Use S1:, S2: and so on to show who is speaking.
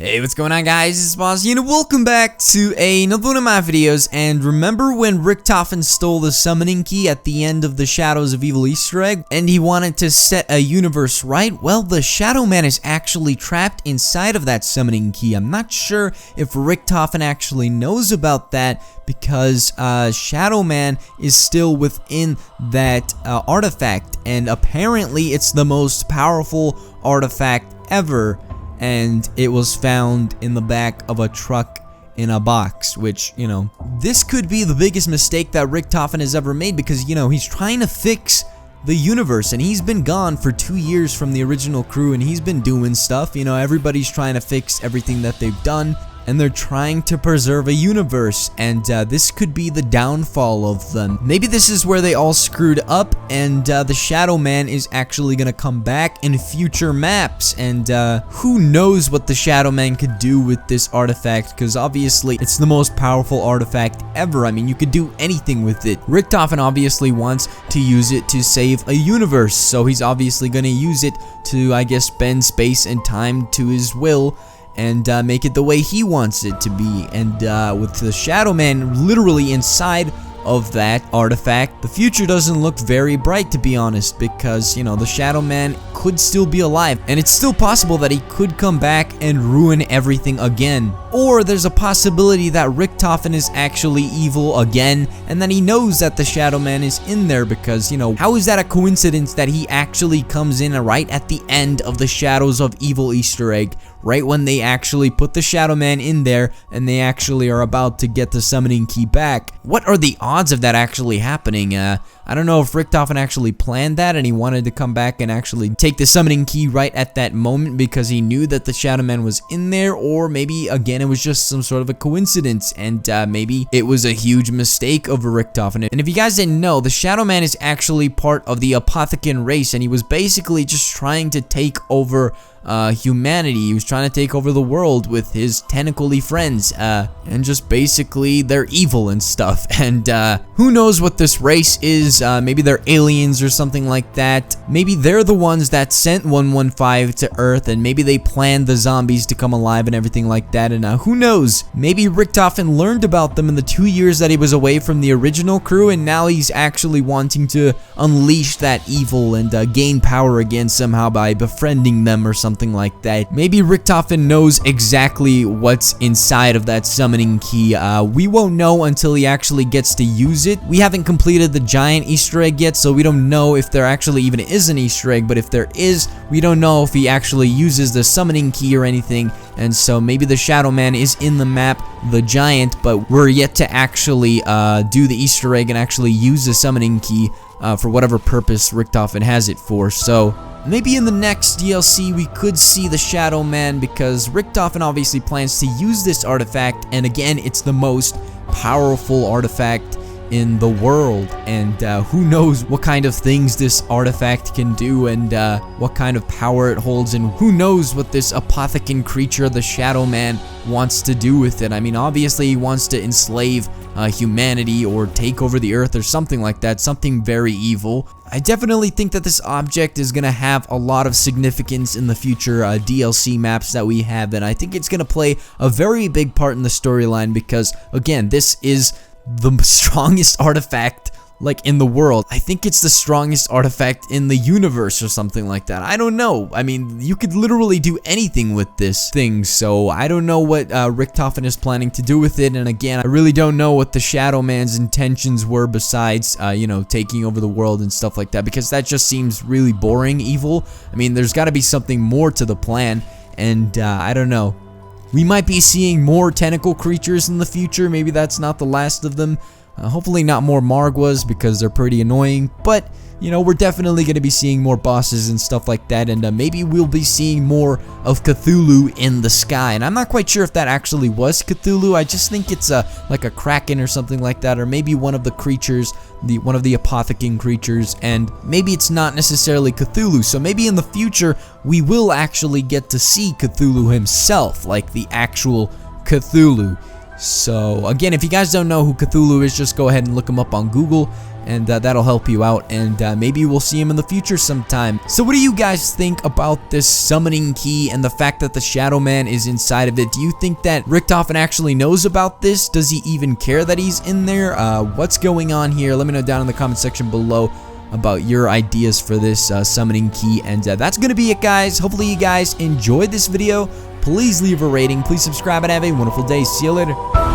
S1: Hey, what's going on, guys? It's Bossy, and welcome back to another one of my videos. And remember when Richtofen stole the summoning key at the end of the Shadows of Evil Easter egg, and he wanted to set a universe right? Well, the Shadow Man is actually trapped inside of that summoning key. I'm not sure if Richtofen actually knows about that, because Shadow Man is still within that artifact, and apparently it's the most powerful artifact ever. And it was found in the back of a truck in a box, which, this could be the biggest mistake that Richtofen has ever made, because, he's trying to fix the universe, and he's been gone for 2 years from the original crew, and he's been doing stuff. Everybody's trying to fix everything that they've done, and they're trying to preserve a universe, and this could be the downfall of them. Maybe this is where they all screwed up, and the Shadow Man is actually gonna come back in future maps, and who knows what the Shadow Man could do with this artifact, because obviously it's the most powerful artifact ever. I mean, you could do anything with it. Richtofen obviously wants to use it to save a universe, so he's obviously gonna use it to, I guess, bend space and time to his will, and make it the way he wants it to be. And with the Shadow Man literally inside of that artifact, the future doesn't look very bright, to be honest, because, the Shadow Man could still be alive, and it's still possible that he could come back and ruin everything again. Or there's a possibility that Richtofen is actually evil again, and that he knows that the Shadow Man is in there, because, how is that a coincidence that he actually comes in right at the end of the Shadows of Evil Easter egg, right when they actually put the Shadow Man in there, and they actually are about to get the summoning key back? What are the odds of that actually happening? I don't know if Richtofen actually planned that, and he wanted to come back and actually take the summoning key right at that moment because he knew that the Shadow Man was in there, or maybe, again, it was just some sort of a coincidence, and maybe it was a huge mistake of Richtofen. And if you guys didn't know, the Shadow Man is actually part of the Apothecan race, and he was basically just trying to take over humanity. He was trying to take over the world with his tentacly friends, and just basically they're evil and stuff. And who knows what this race is? Maybe they're aliens or something like that. Maybe they're the ones that sent 115 to Earth, and maybe they planned the zombies to come alive and everything like that. And who knows? Maybe Richtofen learned about them in the 2 years that he was away from the original crew, and now he's actually wanting to unleash that evil and gain power again somehow by befriending them or something like that. Maybe Richtofen knows exactly what's inside of that summoning key. We won't know until he actually gets to use it. We haven't completed the giant Easter egg yet, so we don't know if there actually even is an Easter egg, but if there is, we don't know if he actually uses the summoning key or anything. And so maybe the Shadow Man is in the map, the giant, but we're yet to actually do the Easter egg and actually use the summoning key for whatever purpose Richtofen has it for. So maybe in the next DLC we could see the Shadow Man, because Richtofen obviously plans to use this artifact, and again, it's the most powerful artifact in the world, and who knows what kind of things this artifact can do, and what kind of power it holds, and who knows what this Apothecan creature, the Shadow Man, wants to do with it. I mean, obviously he wants to enslave humanity or take over the Earth or something like that, something very evil. I definitely think that this object is going to have a lot of significance in the future DLC maps that we have, and I think it's going to play a very big part in the storyline, because, again, this is the strongest artifact in the world. I think it's the strongest artifact in the universe or something like that. I don't know. I mean, you could literally do anything with this thing, so I don't know what Richtofen is planning to do with it. And again, I really don't know what the Shadow Man's intentions were besides, taking over the world and stuff like that, because that just seems really boring evil. I mean, there's got to be something more to the plan, and I don't know. We might be seeing more tentacle creatures in the future. Maybe that's not the last of them. Hopefully not more Margwas, because they're pretty annoying, but we're definitely going to be seeing more bosses and stuff like that, and maybe we'll be seeing more of Cthulhu in the sky. And I'm not quite sure if that actually was Cthulhu. I just think it's like a kraken or something like that, or maybe one of the creatures, one of the Apothecan creatures, and maybe it's not necessarily Cthulhu. So maybe in the future we will actually get to see Cthulhu himself, like the actual Cthulhu. So again, if you guys don't know who Cthulhu is, just go ahead and look him up on Google, and that'll help you out, and maybe we'll see him in the future sometime. So what do you guys think about this summoning key and the fact that the Shadow Man is inside of it? Do you think that Richtofen actually knows about this? Does he even care that he's in there? What's going on here? Let me know down in the comment section below about your ideas for this summoning key. And that's gonna be it, guys. Hopefully you guys enjoyed this video. Please leave a rating, please subscribe, and have a wonderful day. See you later.